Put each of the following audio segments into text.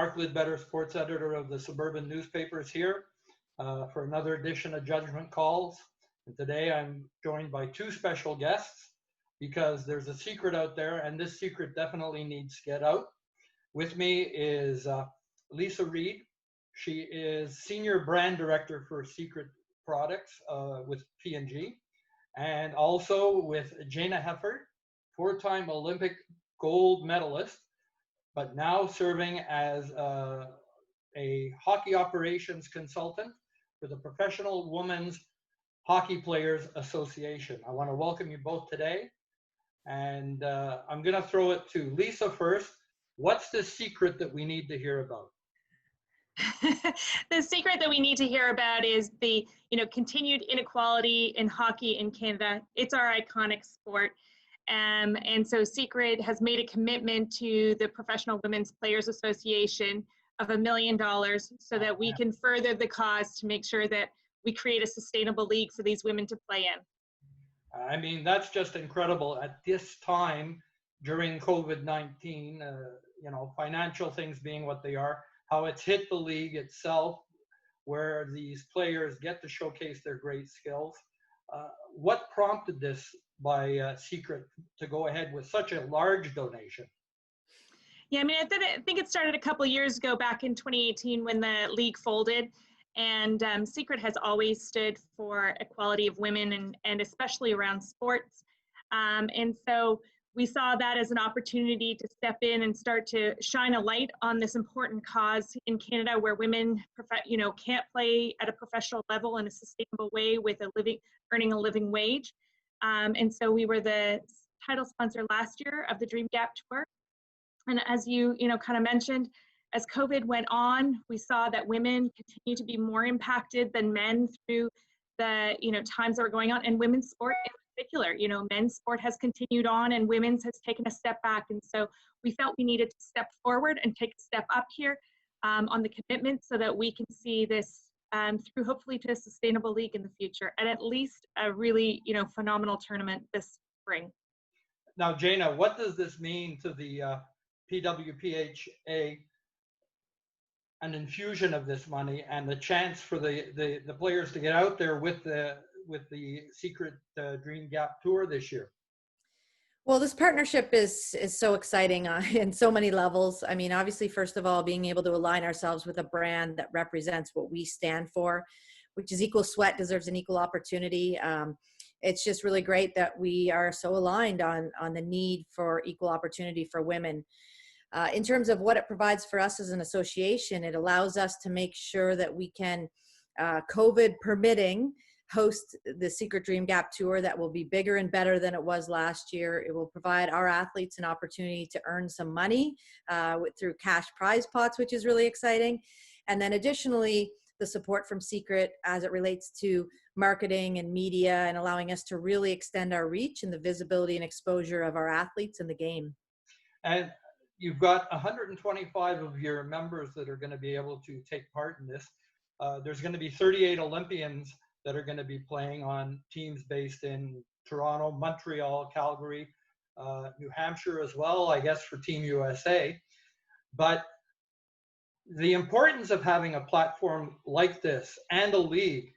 Mark Lidbetter, sports editor of the Suburban Newspapers here for another edition of Judgment Calls. And today I'm joined by two special guests because there's a secret out there, and this secret definitely needs to get out. With me is Reid. She is Senior Brand Director for Secret Products with P&G, and also with Jayna Hefford, four-time Olympic gold medalist, but now serving as a hockey operations consultant for the Professional Women's Hockey Players Association. I want to welcome you both today, and I'm going to throw it to Lisa first. What's the secret that we need to hear about? The secret that we need to hear about is the continued inequality in hockey in Canada. It's our iconic sport. And so Secret has made a commitment to the Professional Women's Players Association of $1 million so that we can further the cause to make sure that we create a sustainable league for these women to play in. I mean, that's just incredible at this time during COVID-19, financial things being what they are, how it's hit the league itself, where these players get to showcase their great skills. What prompted this by Secret to go ahead with such a large donation? Yeah, I mean, I think it started a couple years ago, back in 2018, when the league folded. And Secret has always stood for equality of women and especially around sports. And so we saw that as an opportunity to step in and start to shine a light on this important cause in Canada, where women, can't play at a professional level in a sustainable way with earning a living wage. And so we were the title sponsor last year of the Dream Gap Tour. And as you kind of mentioned, as COVID went on, we saw that women continue to be more impacted than men through the times that were going on, and women's sport in particular. Men's sport has continued on and women's has taken a step back. And so we felt we needed to step forward and take a step up here on the commitment so that we can see this through hopefully to a sustainable league in the future, and at least a really phenomenal tournament this spring. Now, Jayna, what does this mean to the PWPHA, an infusion of this money and the chance for the players to get out there with the Secret Dream Gap Tour this year? Well, this partnership is so exciting in so many levels. I mean, obviously, first of all, being able to align ourselves with a brand that represents what we stand for, which is equal sweat deserves an equal opportunity. It's just really great that we are so aligned on the need for equal opportunity for women. In terms of what it provides for us as an association, it allows us to make sure that we can, COVID permitting, host the Secret Dream Gap Tour that will be bigger and better than it was last year. It will provide our athletes an opportunity to earn some money through cash prize pots, which is really exciting. And then additionally, the support from Secret as it relates to marketing and media, and allowing us to really extend our reach and the visibility and exposure of our athletes in the game. And you've got 125 of your members that are going to be able to take part in this. There's going to be 38 Olympians that are going to be playing on teams based in Toronto, Montreal, Calgary, New Hampshire as well, I guess, for Team USA. But the importance of having a platform like this and a league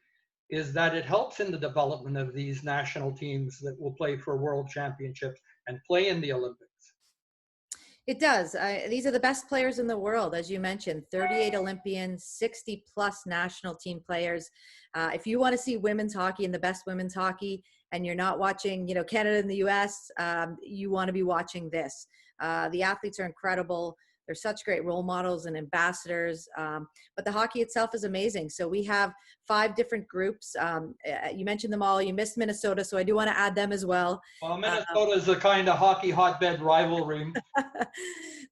is that it helps in the development of these national teams that will play for world championships and play in the Olympics. It does. These are the best players in the world, as you mentioned, 38 Olympians, 60 plus national team players. If you want to see women's hockey and the best women's hockey, and you're not watching, Canada and the US, you want to be watching this. The athletes are incredible. They're such great role models and ambassadors, but the hockey itself is amazing. So we have 5 different groups. You mentioned them all. You missed Minnesota, so I do want to add them as well. Well, Minnesota is a kind of hockey hotbed rivalry.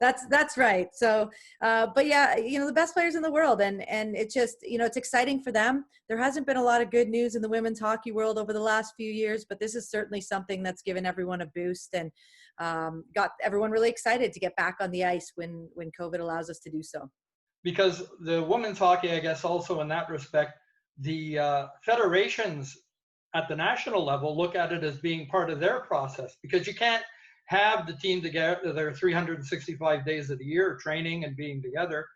That's right. So, but yeah, the best players in the world, and it's just, it's exciting for them. There hasn't been a lot of good news in the women's hockey world over the last few years, but this is certainly something that's given everyone a boost and got everyone really excited to get back on the ice when COVID allows us to do so. Because the women's hockey, I guess, also in that respect, the federations at the national level look at it as being part of their process, because you can't have the team together 365 days of the year training and being together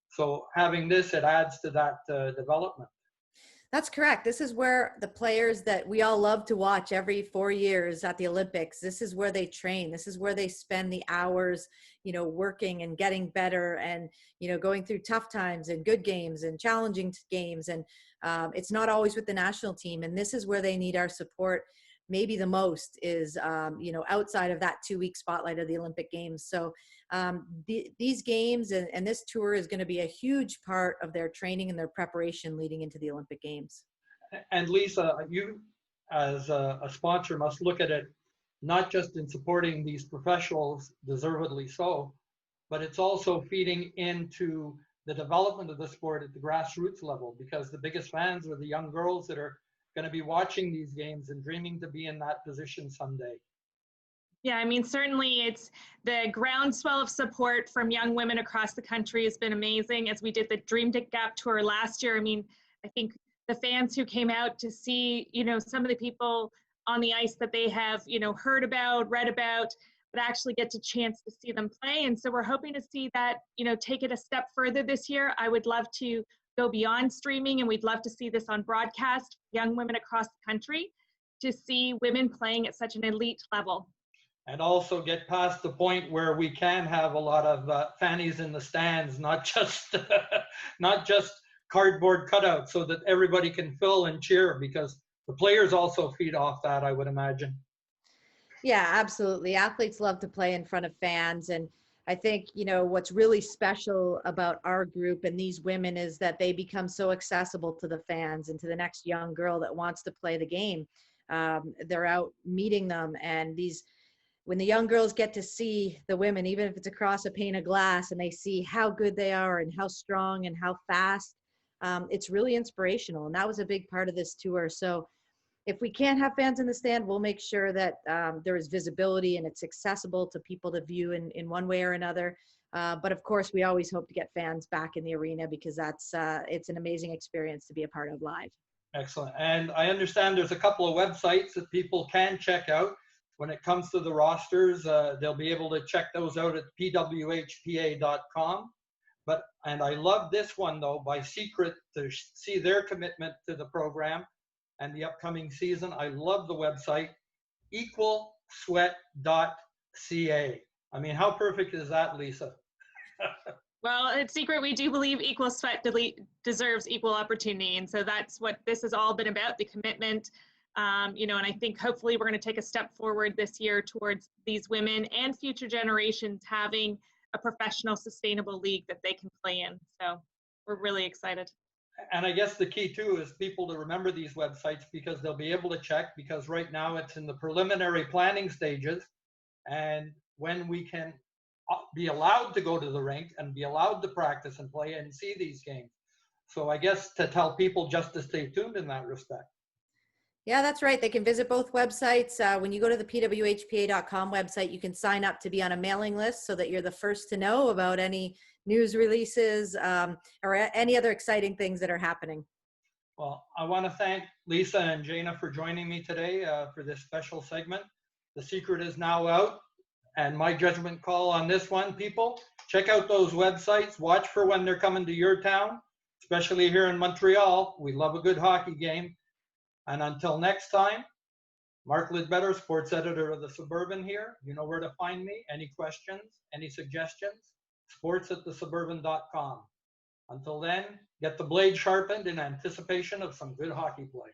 So having this, it adds to that development. That's correct. This is where the players that we all love to watch every 4 years at the Olympics, this is where they train. This is where they spend the hours, working and getting better and, going through tough times and good games and challenging games. And it's not always with the national team. And this is where they need our support. Maybe the most is, outside of that 2-week spotlight of the Olympic Games. So these games and this tour is going to be a huge part of their training and their preparation leading into the Olympic Games. And Lisa, you as a sponsor must look at it not just in supporting these professionals, deservedly so, but it's also feeding into the development of the sport at the grassroots level, because the biggest fans are the young girls that are going to be watching these games and dreaming to be in that position someday. Yeah, I mean, certainly it's the groundswell of support from young women across the country has been amazing. As we did the Dream Gap tour last year, I mean, I think the fans who came out to see, some of the people on the ice that they have, heard about, read about, but actually get to chance to see them play. And so we're hoping to see that, take it a step further this year. I would love to go beyond streaming, and we'd love to see this on broadcast, young women across the country, to see women playing at such an elite level. And also get past the point where we can have a lot of fannies in the stands, not just cardboard cutouts, so that everybody can fill and cheer, because the players also feed off that, I would imagine. Yeah, absolutely. Athletes love to play in front of fans. And I think, what's really special about our group and these women is that they become so accessible to the fans and to the next young girl that wants to play the game. They're out meeting them, and when the young girls get to see the women, even if it's across a pane of glass, and they see how good they are and how strong and how fast, it's really inspirational. And that was a big part of this tour. So if we can't have fans in the stand, we'll make sure that there is visibility and it's accessible to people to view in one way or another. But of course, we always hope to get fans back in the arena, because it's an amazing experience to be a part of live. Excellent. And I understand there's a couple of websites that people can check out. When it comes to the rosters, they'll be able to check those out at PWHPA.com. And I love this one, though, by Secret, to see their commitment to the program and the upcoming season. I love the website, equalsweat.ca. I mean, how perfect is that, Lisa? Well, at Secret, we do believe equal sweat deserves equal opportunity. And so that's what this has all been about, the commitment. And I think hopefully we're going to take a step forward this year towards these women and future generations having a professional, sustainable league that they can play in. So we're really excited. And I guess the key too is people to remember these websites, because they'll be able to check, because right now it's in the preliminary planning stages. And when we can be allowed to go to the rink and be allowed to practice and play and see these games. So I guess to tell people just to stay tuned in that respect. Yeah, that's right. They can visit both websites. When you go to the PWHPA.com website, you can sign up to be on a mailing list so that you're the first to know about any news releases or any other exciting things that are happening. Well, I want to thank Lisa and Jayna for joining me today for this special segment. The secret is now out, and my judgment call on this one, people, check out those websites. Watch for when they're coming to your town, especially here in Montreal. We love a good hockey game. And until next time, Mark Lidbetter, sports editor of the Suburban here. You know where to find me. Any questions, any suggestions? sports@thesuburban.com. Until then, get the blade sharpened in anticipation of some good hockey play.